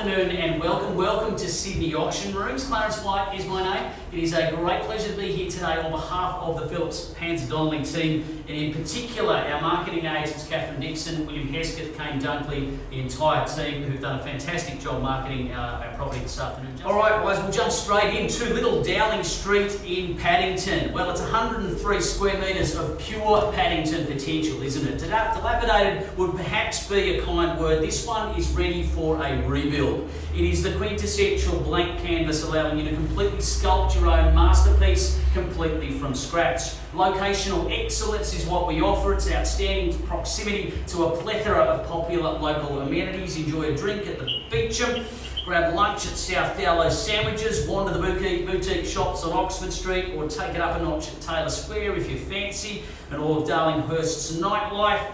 afternoon and welcome to Sydney Auction Rooms. Clarence White is my name. It is a great pleasure to be here today on behalf of the Phillips Little Dowling team, and in particular our marketing agents Catherine Dixon, William Hesketh, Kane Dunkley, the entire team who've done a fantastic job marketing our property this afternoon. Alright guys, we'll jump straight into Little Dowling Street in Paddington. Well, it's 103 square metres of pure Paddington potential, isn't it? Dilapidated would perhaps be a kind word. This one is ready for a rebuild. It is the quintessential blank canvas, allowing you to completely sculpt your own masterpiece completely from scratch. Locational excellence is what we offer. It's outstanding proximity to a plethora of popular local amenities. Enjoy a drink at the Beecham, grab lunch at South Dowlow Sandwiches, wander the boutique shops on Oxford Street, or take it up a notch at Taylor Square if you fancy, and all of Darlinghurst's nightlife.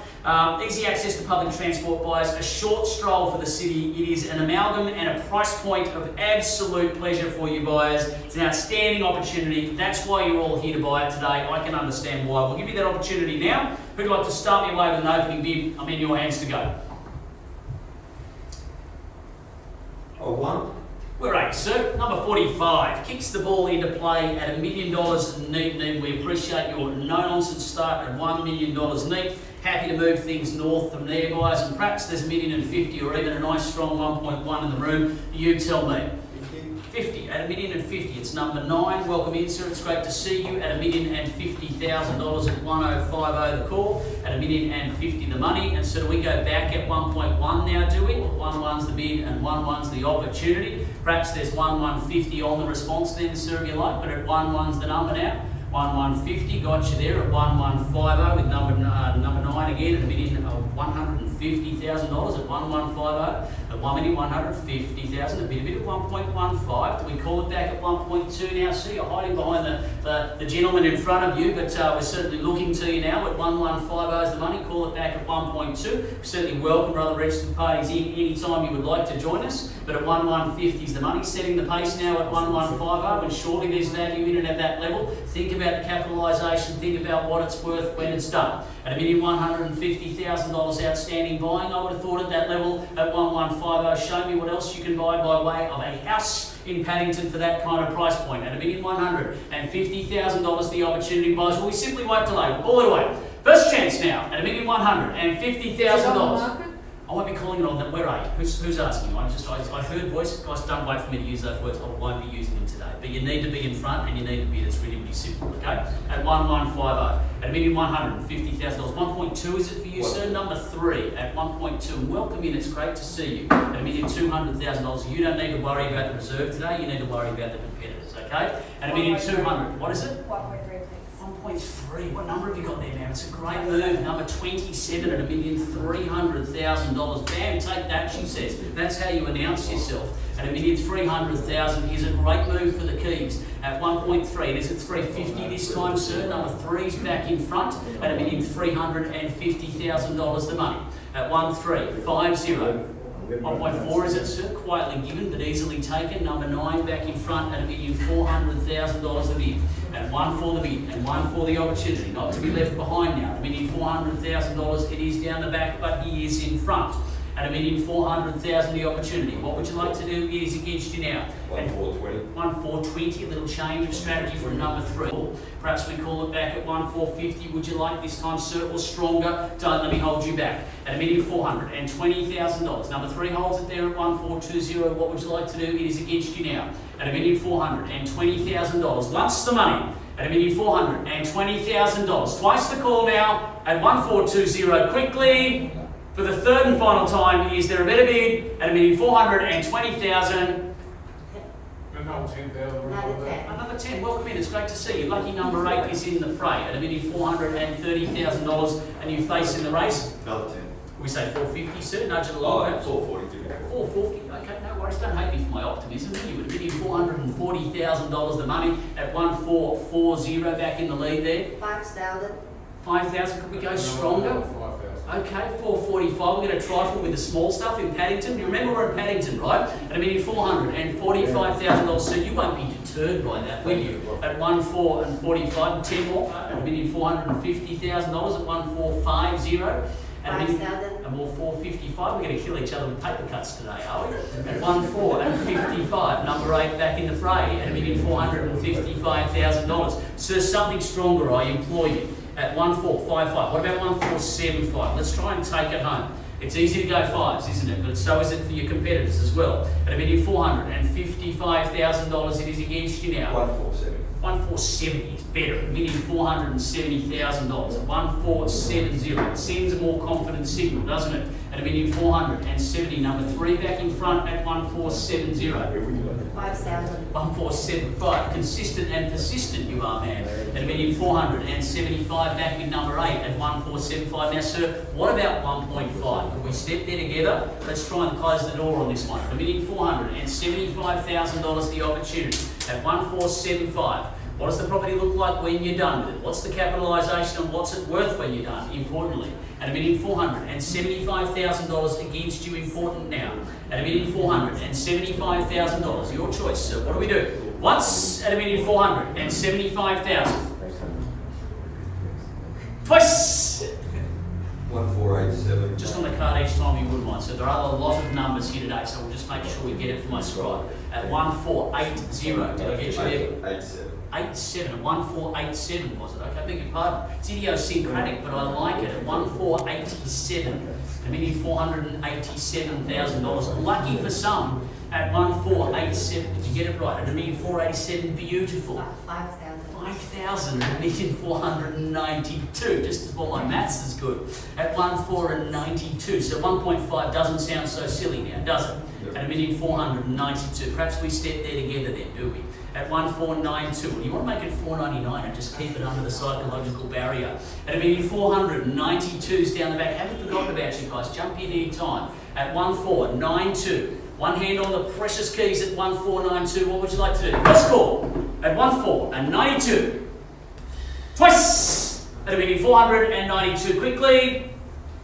Easy access to public transport buyers, a short stroll for the city. It is an amalgam and a price point of absolute pleasure for you buyers. It's an outstanding opportunity. That's why you're all here to buy it today. I can understand why. We'll give you that opportunity now. Who'd like to start me away with an opening bid? I'm in your hands to go. Oh, one. We're ready, sir. Number 45 kicks the ball into play at $1 million neat. We appreciate your no-nonsense start at $1 million neat. Happy to move things north from there, guys, and perhaps there's $1,050,000 or even a nice strong 1.1 in the room. You tell me. 50 at $1,050,000. It's number 9. Welcome in, sir. It's great to see you at $1,050,000 at 1050 the call, at $1,050,000 the money. And so do we go back at 1.1 now, do we? 1.1's the bid and 1.1's the opportunity. Perhaps there's 1,150 on the response then, sir, if you like, but at 1.1's the number now. 1,150 got you there at 1,150 with number 9 again at $1,150,000 at 1,150 at $1,150,000 a bit at 1.15. Do we call it back at 1.2 now? See, you're hiding behind the gentleman in front of you, but we're certainly looking to you now at 1,150 is the money. Call it back at 1.2. Certainly welcome other registered parties in any time you would like to join us, but at 1,150 is the money. Setting the pace now at 1,150, and surely there's value in it at that level. Think about the capitalisation, think about what it's worth when it's done. At $1,150,000 outstanding buying, I would have thought at that level at 1,150. Show me what else you can buy by way of a house in Paddington for that kind of price point. At $1,150,000 the opportunity buys. Well, we simply won't delay. We'll call it away. First chance now at $1,150,000. I won't be calling it on that. Where are you? Who's asking you? I heard voice. Guys, don't wait for me to use those words. I won't be using them today. But you need to be in front and you need to bid. It's really, really simple, okay? At 1,150. At $1,150,000. 1.2 is it for you, sir? Number 3 at 1.2. And welcome in. It's great to see you. At $1,200,000. You don't need to worry about the reserve today. You need to worry about the competitors, okay? At $1,200,000. What is it? 1.3. What number have you got there, man? It's a great move. Number 27 at $1,300,000. Bam, take that, she says. That's how you announce yourself. At $1,300,000 is a great move for the keys. At 1.3, it is at $350 this time, sir. Number 3's back in front at $1,350,000 the money. At 1,350. 1.4 is it, sir? Quietly given but easily taken. Number 9 back in front at $1,400,000 the bid. At 1 for the bid and 1 for the opportunity. Not to be left behind now. At $1,400,000 it is down the back, but he is in front. At $1,400,000 the opportunity. What would you like to do? It is against you now. 1,420. 1,420, a little change of strategy from number 3. Perhaps we call it back at 1,450. Would you like this time, sir, or stronger? Don't let me hold you back. At $1,420,000. Number 3 holds it there at 1,420. What would you like to do? It is against you now. At $1,420,000. Once the money. At $1,420,000. Twice the call now. At 1,420. Quickly. For the third and final time, is there a better bid at $1,420,000? Another 10,000. Another 10. Welcome in. It's great to see you. Lucky number 8 is in the fray at $1,430,000, and you face in the race. Another 10. We say 450, sir. Nudge it along. 440. 440. Okay, no worries. Don't hate me for my optimism. You would have bid $440,000 the money at 1,440 back in the lead there. 5,000. 5,000. Could we go stronger? 5,000. Okay, 445. We're going to trifle with the small stuff in Paddington. You remember we're in Paddington, right? At $1,445,000, so you won't be deterred by that, will you? At 1,445, 10 more. At $1,450,000 at 1,450. at a million, 5,000. and more 455. We're going to kill each other with paper cuts today, are we? At 1,455. Number 8 back in the fray at $1,455,000. Sir, something stronger, I implore you. At 1,455. What about 1,475? Let's try and take it home. It's easy to go fives, isn't it? But so is it for your competitors as well. At $1,455,000, it is against you now. 147. 1,470 is better. $1,470,000. At 1,470. It sends a more confident signal, doesn't it? At $1,470. Number 3 back in front at 1,470. 5,000. 1,475. Consistent and persistent you are, man. At $1,475 back with number 8 at 1,475. Now, sir, what about 1.5? Can we step there together? Let's try and close the door on this one. $1,475,000 the opportunity at 1,475. What does the property look like when you're done with it? What's the capitalisation and what's it worth when you're done, importantly? At $1,475,000 against you, important now. At $1,475,000. Your choice, sir. What do we do? Once at $1,475,000. Twice! 1,487. Just on the card each time you wouldn't mind. So there are a lot of numbers here today, so we'll just make sure we get it for my scribe. At 1,480. Did I get you there? 87. 87, 1,487 was it? Okay, I beg your pardon. It's idiosyncratic, but I like it. At 1,487, $1,487,000. Lucky for some at 1,487. Did you get it right? At $1,487, beautiful. 5,000. 5,000, $1,492. Just as well, my maths is good. At 1,492. So 1.5 doesn't sound so silly now, does it? At $1,492. Perhaps we step there together then, do we? At 1,492. Well, you want to make it 499 and just keep it under the psychological barrier. At $1,492's down the back. Haven't forgotten about you guys. Jump in any time. At 1,492. One hand on the precious keys at 1,492. What would you like to do? First call at 1,492. Twice at $1,492. Quickly.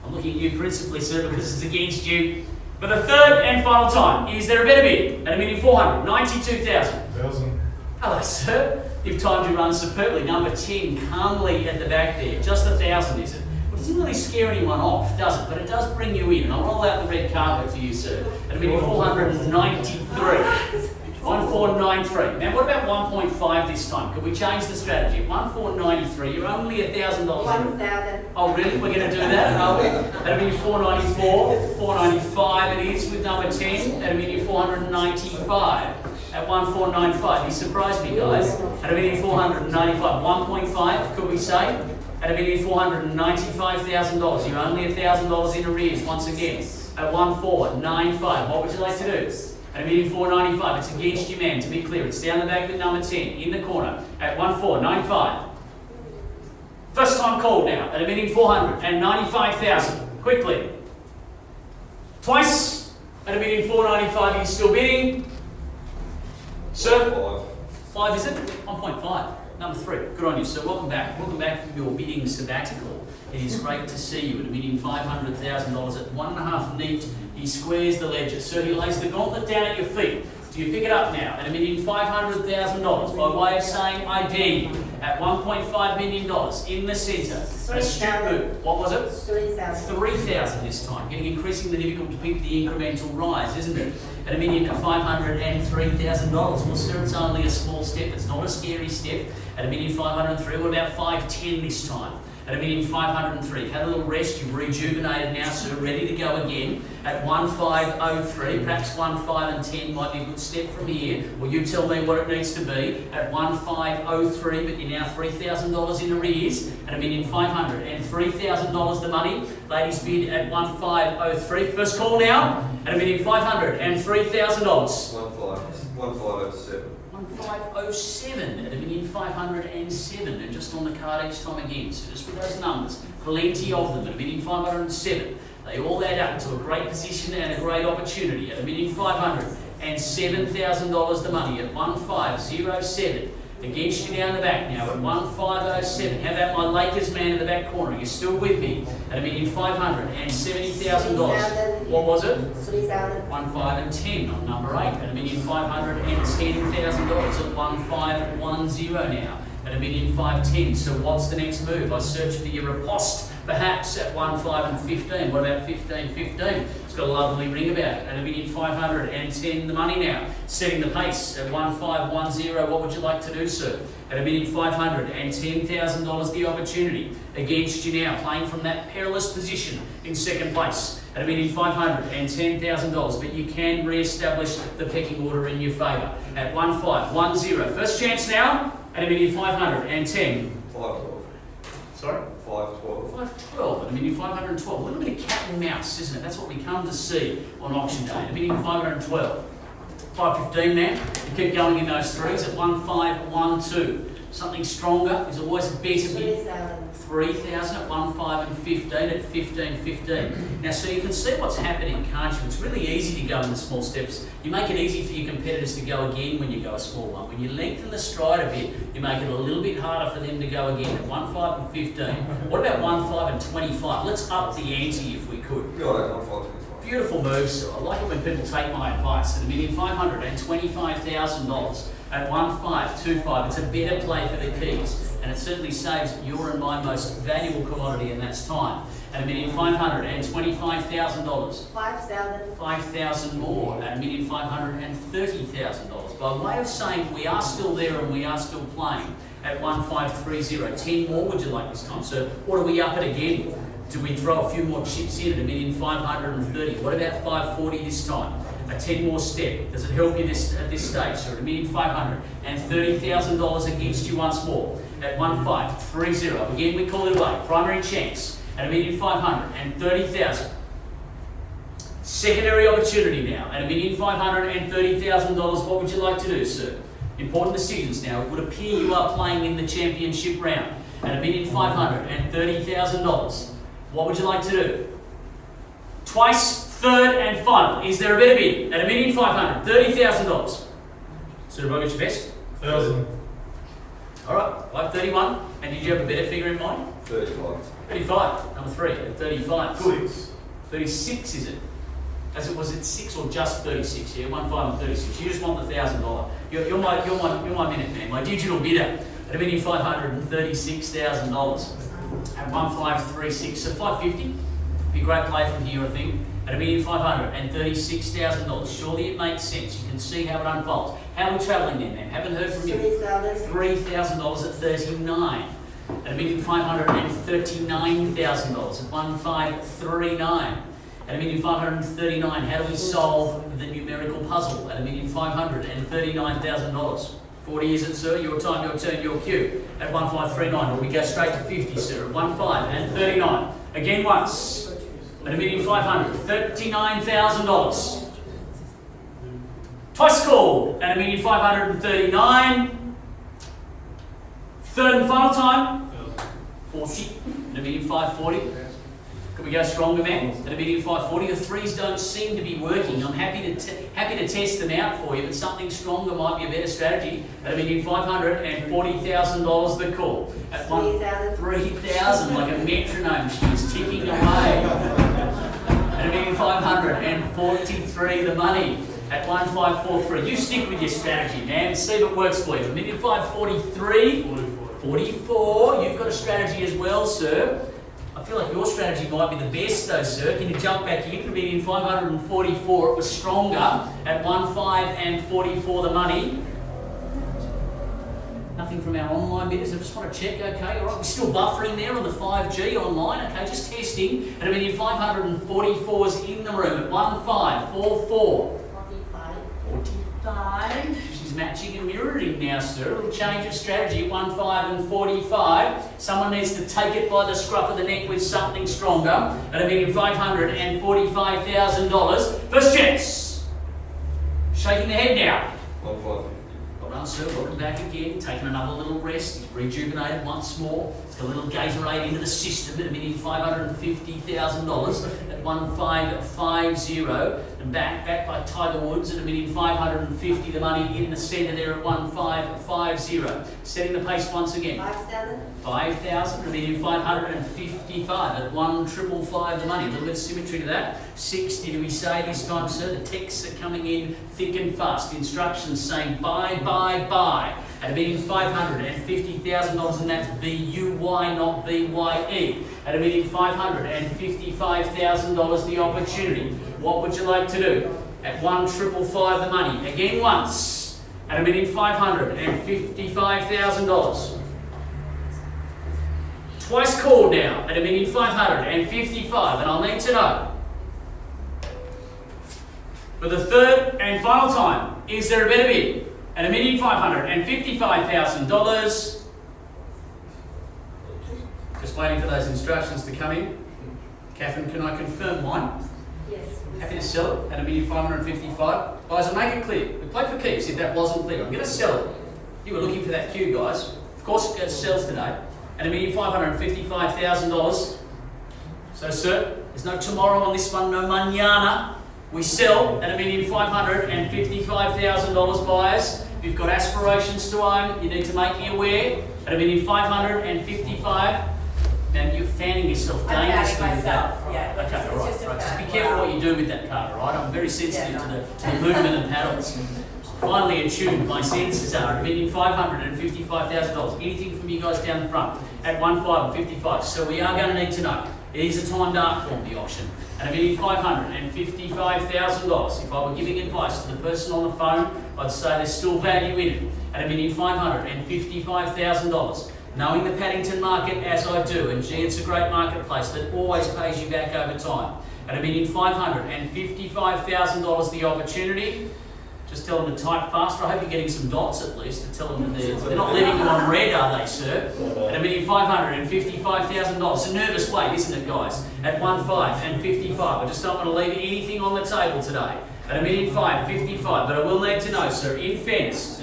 I'm looking at you principally, sir, because it's against you. For the third and final time, is there a better bid at $1,492,000? 1,000. Hello, sir. You've timed your run superbly. Number 10, calmly at the back there. Just 1,000, is it? Well, it doesn't really scare anyone off, does it? But it does bring you in. And I'll roll out the red carpet for you, sir. At $1,493. 1,493. Now, what about 1.5 this time? Could we change the strategy? At 1,493, you're only $1,000. 1,000. Oh, really? We're going to do that, are we? That'll be 494, 495 it is with number 10. That'll be 495 at 1,495. You surprised me, guys. That'll be 495. 1.5, could we say? That'll be $495,000. You're only $1,000 in arrears once again. At 1,495. What would you like to do? At $1,495. It's against you, man. To be clear, it's down the back with number 10 in the corner at 1,495. First time called now at $1,495,000. Quickly. Twice at $1,495. Are you still bidding? Sir? 5 is it? 1.5. Number 3. Good on you, sir. Welcome back. Welcome back from your bidding sabbatical. It is great to see you at $1,500,000 at 1.5 neat. He squares the ledger. Sir, he lays the gauntlet down at your feet. Do you pick it up now at $1,500,000 by way of saying, I dare you, at $1.5 million in the centre? A strip move. What was it? 3,000. 3,000 this time. Getting increasingly difficult to pick the incremental rise, isn't it? At $1,503,000. Well, sir, it's only a small step. It's not a scary step. At $1,503,000, what about 510 this time? At $1,503,000. Had a little rest, you've rejuvenated now, so ready to go again. At 1,503, perhaps 1,510 might be a good step from here. Well, you tell me what it needs to be. At 1,503, but you're now $3,000 in arrears. At $1,500,000 and $3,000 the money. Ladies bid at 1,503. First call now. At $1,500,000 and $3,000. 1,507. 1,507 at $1,507, and just on the card each time again. So just with those numbers, plenty of them at $1,507. They all add up to a great position and a great opportunity at $1,500,000 and $7,000 the money at 1,507. Against you down the back now at 1,507. How about my Lakers man in the back corner? You're still with me at $1,500,000 and $70,000. What was it? 3,000. 1,510 on number 8 at $1,510,000 at 1,510 now at $1,510. So what's the next move? I search for your riposte Perhaps at 1, 5 and 15. What about 15, 15? It's got a lovely ring about it. At 1,510 the money now. Setting the pace at 1, 5, 1, 0. What would you like to do, sir? At $1,510,000 the opportunity against you now, playing from that perilous position in second place at $1,510,000, but you can re-establish the pecking order in your favour at 1, 5, 1, 0. First chance now at $1,510,000. 512. Sorry? 512. 512 at $1,512. A little bit of cat and mouse, isn't it? That's what we come to see on auction day at $1,512. 515 now. You keep going in those threes at 1, 5, 1, 2. Something stronger is always a better bid. 3,000 at 1, 5 and 15 at 15, 15. Now, so you can see what's happening, can't you? It's really easy to go in the small steps. You make it easy for your competitors to go again when you go a small one. When you lengthen the stride a bit, you make it a little bit harder for them to go again at 1, 5 and 15. What about 1, 5 and 25? Let's up the ante if we could. Yeah, 1, 5, 25. Beautiful move, sir. I like it when people take my advice. At $1,525,000 at 1,525, it's a better play for the keys, and it certainly saves your and my most valuable commodity, and that's time. At $1,525,000, 5,000. 5,000 more at $1,530,000. By way of saying we are still there and we are still playing at 1,530. 10 more would you like this time, sir? Or do we up it again? Do we throw a few more chips in at $1,530,000? What about 540 this time? A 10 more step. Does it help you at this stage? So at $1,530,000 against you once more at 1,530. Again, we call it away. Primary chance at $1,530,000. Secondary opportunity now at $1,530,000. What would you like to do, sir? Important decisions now. It would appear you are playing in the championship round at $1,530,000. What would you like to do? Twice, third and final. Is there a better bid at $1,530,000? Sir, have I got your best? 1,000. All right, 531. And did you have a better figure in mind? 35. 35. Number 3 at 35. Good. 6. 36 is it? As it was at 6 or just 36? Yeah, 1, 5 and 36. You just want the $1,000. You're my minute man, my digital bidder at $1,536,000 at 1,536. So 550. Be a great play from here, I think. At $1,536,000. Surely it makes sense. You can see how it unfolds. How are we travelling then, man? Haven't heard from you. $3,000 at 39. At $1,539,000 at 1,539. At $1,539,000, how do we solve the numerical puzzle? At $1,539,000. 40 is it, sir? Your time, your turn, your cue. At 1,539, or we go straight to 50, sir. At 1,539. Again once. At $1,539,000. Twice called at $1,539,000. Third and final time. 40. At $1,540,000. Could we go stronger, man? At $1,540,000. The threes don't seem to be working. I'm happy to test them out for you, but something stronger might be a better strategy. At $1,540,000 the call. At 3,000, like a metronome, she's ticking away. At $1,543,000 the money. At 1,543. You stick with your strategy, man, and see if it works for you. $1,543,000. 44. You've got a strategy as well, sir. I feel like your strategy might be the best though, sir. Can you jump back in? $1,544,000. It was stronger at 1,544 the money. Nothing from our online bidders. I just want to check. Okay, all right. We're still buffering there on the 5G online. Okay, just testing. At $1,544,000 in the room at 1,544. 45. She's matching and mirroring now, sir. A little change of strategy. 1,545. Someone needs to take it by the scruff of the neck with something stronger. At $1,545,000. First chance. Shaking the head now. 1,550. Well done, sir. Welcome back again. Taking another little rest. He's rejuvenated once more. He's got a little Gatorade into the system at $1,550,000 at 1,550. And back by Tiger Woods at $1,550,000. The money in the centre there at 1,550. Setting the pace once again. 5,000. 5,000, $1,555 at 1,555 the money. A little bit of symmetry to that. 60 do we say this time, sir? The texts are coming in thick and fast. Instructions saying buy, buy, buy at $1,550,000, and that's B-U-Y, not B-Y-E. at $1,555,000 the opportunity. What would you like to do? At 1,555 the money. Again once, at $1,555,000. Twice called now, at $1,555,000, and I'll need to know. For the third and final time, is there a better bid? At $1,555,000. Just waiting for those instructions to come in. Catherine, can I confirm mine? Yes. Happy to sell it at $1,555,000. Guys, I'll make it clear. We play for keeps if that wasn't clear. I'm going to sell it. You were looking for that cue, guys. Of course it sells today at $1,555,000. So, sir, there's no tomorrow on this one, no mañana. We sell at $1,555,000, buyers. If you've got aspirations to own, you need to make me aware at $1,555,000. Now you're fanning yourself dangerously with that. Yeah. Okay, It's all right, just a right. Just be fact. careful what you do with that card, all right? I'm very sensitive to the movement of paddles. Finally attuned, my senses are at $1,555,000. Anything from you guys down the front at $1,555,000. So we are going to need to know. It is a timed art form, the auction. At $1,555,000. If I were giving advice to the person on the phone, I'd say there's still value in it. At $1,555,000. Knowing the Paddington market as I do, and gee, it's a great marketplace that always pays you back over time. At $1,555,000 the opportunity. Just tell them to type faster. I hope you're getting some dots at least to tell them that they're not leaving you on red, are they, sir? At $1,555,000. It's a nervous wait, isn't it, guys? At $1,555,000. I just don't want to leave anything on the table today. At $1,555,000. But I will need to know, sir, in fairness,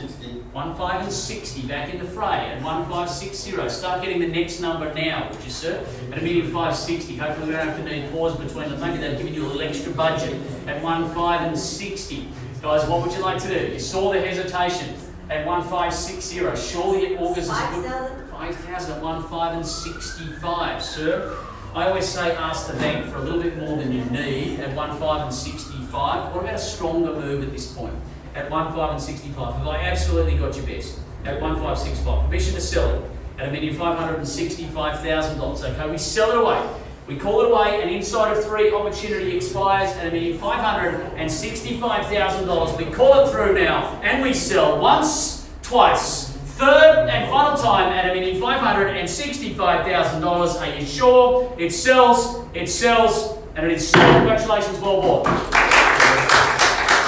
1,500 and 60 back in the fray at 1,560. Start getting the next number now, would you, sir? At $1,560. Hopefully we don't have to need pause between them. Maybe they've given you a little extra budget at 1,560. Guys, what would you like to do? You saw the hesitation at 1,560. Surely it augurs as a good 5,000 at 1,565, sir. I always say ask the bank for a little bit more than you need at 1,565. What about a stronger move at this point? At 1,565. Have I absolutely got your best? At 1,565. Permission to sell it at $1,565,000. Okay, we sell it away. We call it away, and inside of 3 opportunity expires at $1,565,000. We call it through now, and we sell once, twice, third and final time at $1,565,000. Are you sure? It sells, and it is sold. Congratulations, well bought.